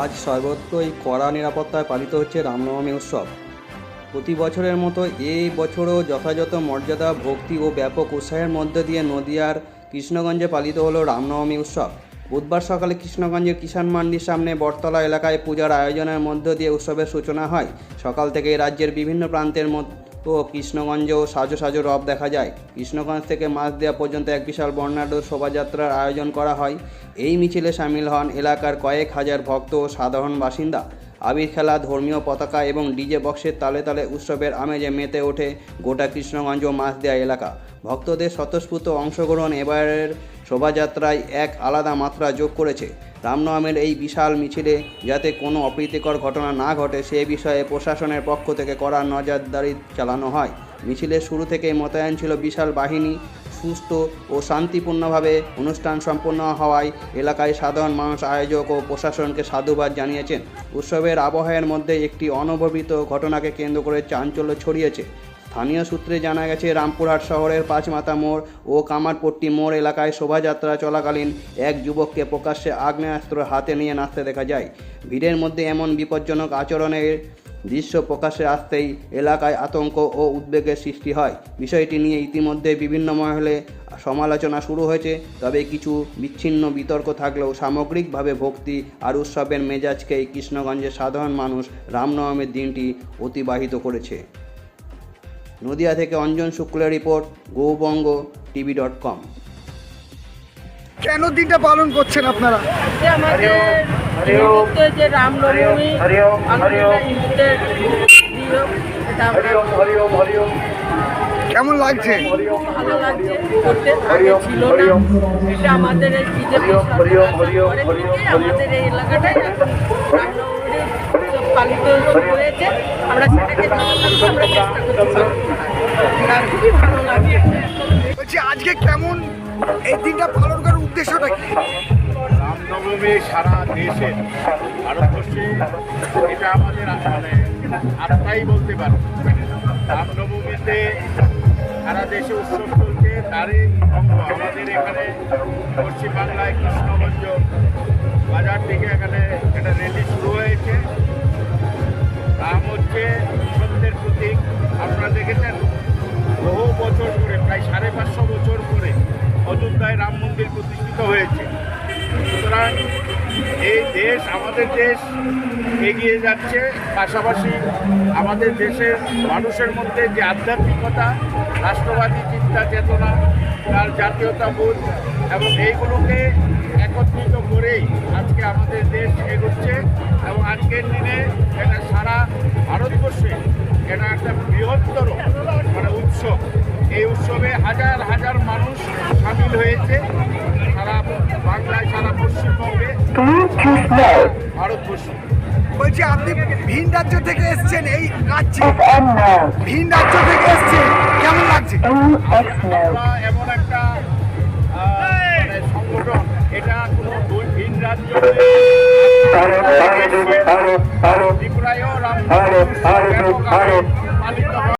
আজ সর্বত্রই কড়া নিরাপত্তায় পালিত হচ্ছে রামনবমী উৎসব। প্রতি বছরের মতো এই বছরও যথাযথ মর্যাদা, ভক্তি ও ব্যাপক উৎসাহের মধ্য দিয়ে নদিয়ার কৃষ্ণগঞ্জে পালিত হলো রামনবমী উৎসব। বুধবার সকালে কৃষ্ণগঞ্জের কিষাণ মান্ডির সামনে বটতলা এলাকায় পূজার আয়োজনের মধ্য দিয়ে উৎসবের সূচনা হয়। সকাল থেকেই রাজ্যের বিভিন্ন প্রান্তের মতো কৃষ্ণগঞ্জেও সাজো সাজো রব দেখা যায়। কৃষ্ণগঞ্জ থেকে মাঝদিয়া পর্যন্ত এক বিশাল বর্ণাঢ্য শোভাযাত্রার আয়োজন করা হয়। এই মিছিলে সামিল হন এলাকার কয়েক হাজার ভক্ত ও সাধারণ বাসিন্দা। আবির খেলা, ধর্মীয় পতাকা এবং ডিজে বক্সের তালে তালে উৎসবের আমেজে মেতে ওঠে গোটা কৃষ্ণগঞ্জ ও মাঝদিয়া এলাকা। ভক্তদের স্বতঃস্ফূর্ত অংশগ্রহণ এবারের শোভাযাত্রায় এক আলাদা মাত্রা যোগ করেছে। রামনবমীর এই বিশাল মিছিলে যাতে কোনো অপ্রীতিকর ঘটনা না ঘটে সে বিষয়ে প্রশাসনের পক্ষ থেকে কড়া নজরদারি চালানো হয়। মিছিলের শুরু থেকেই মোতায়েন ছিল বিশাল বাহিনী। সুস্থ ও শান্তিপূর্ণভাবে অনুষ্ঠান সম্পন্ন হওয়ায় এলাকায় সাধারণ মানুষ, আয়োজক ও প্রশাসনকে সাধুবাদ জানিয়েছেন। উৎসবের আবহের মধ্যে একটি অনবরত ঘটনাকে কেন্দ্র করে চাঞ্চল্য ছড়িয়েছে। স্থানীয় সূত্রে জানা গেছে, রামপুরহাট শহরের পাঁচমাথা মোড় ও কামারপট্টি মোড় এলাকায় শোভাযাত্রা চলাকালীন এক যুবককে প্রকাশ্যে আগ্নেয়াস্ত্র হাতে নিয়ে নাচতে দেখা যায়। ভিড়ের মধ্যে এমন বিপজ্জনক আচরণের দৃশ্য প্রকাশ্যে আসতেই এলাকায় আতঙ্ক ও উদ্বেগের সৃষ্টি হয়। বিষয়টি নিয়ে ইতিমধ্যে বিভিন্ন মহলে সমালোচনা শুরু হয়েছে। তবে কিছু বিচ্ছিন্ন বিতর্ক থাকলেও সামগ্রিকভাবে ভক্তি আর উৎসবের মেজাজকেই কৃষ্ণগঞ্জের সাধারণ মানুষ রামনবমীর দিনটি অতিবাহিত করেছে। নদিয়া থেকে অঞ্জন শুক্লের রিপোর্ট, গৌবঙ্গ টিভি.com। কেন দিনটা পালন করছেন আপনারা? আমাদের হিন্দুত্বের যে রামনবমী, হিন্দুদের কেমন লাগছে? ভালো লাগছে। করতে আগে ছিল না, এটা আমাদের এই বিজেপি আমাদের এই এলাকাটায় এখন রামনবমীর উৎসব পালিত হয়েছে। আমরা সেটাকে আমরা চেষ্টা করছি, খুবই ভালো লাগছে। বলছি আজকে কেমন এই দিনটা পালন করার উদ্দেশ্যটা কি? রামনবমী সারা দেশে, ভারতবর্ষে এটা আমাদের মানে আত্মাই বলতে পারো। রামনবমীতে সারা দেশে উৎসব চলছে, তারই অঙ্গ আমাদের এখানে পশ্চিমবাংলায় কৃষ্ণগঞ্জ বাজার থেকে এখানে একটা র্যালি শুরু হয়েছে। রাম হচ্ছে সত্যের প্রতীক। আপনারা দেখেছেন বহু বছর ধরে, প্রায় 550 বছর ধরে অযোধ্যায় রাম মন্দির প্রতিষ্ঠিত হয়েছে। সুতরাং এই দেশ, আমাদের দেশ এগিয়ে যাচ্ছে। পাশাপাশি আমাদের দেশের মানুষের মধ্যে যে আধ্যাত্মিকতা, রাষ্ট্রবাদী চিন্তা চেতনা, তার জাতীয়তাবোধ এবং এইগুলোকে একত্রিত করেই আজকে আমাদের দেশ এগোচ্ছে। এবং আজকের দিনে এটা সারা ভারতবর্ষে এটা একটা বৃহত্তর মানে উৎসব। এই উৎসবে হাজার হাজার মানুষ সামিল হয়েছে সারা বাংলায়, সারা পশ্চিমবঙ্গে, ভারতবর্ষে। বলছি আপনি ভিন রাজ্য থেকে এসছেন এই রাজ্যে, ভিন রাজ্য থেকে এসছেন, কেমন লাগছে? আমরা এমন একটা মানে সংগঠন, এটা কোনো ভিন রাজ্য ত্রিপুরায়ও রাম পালিত হয়।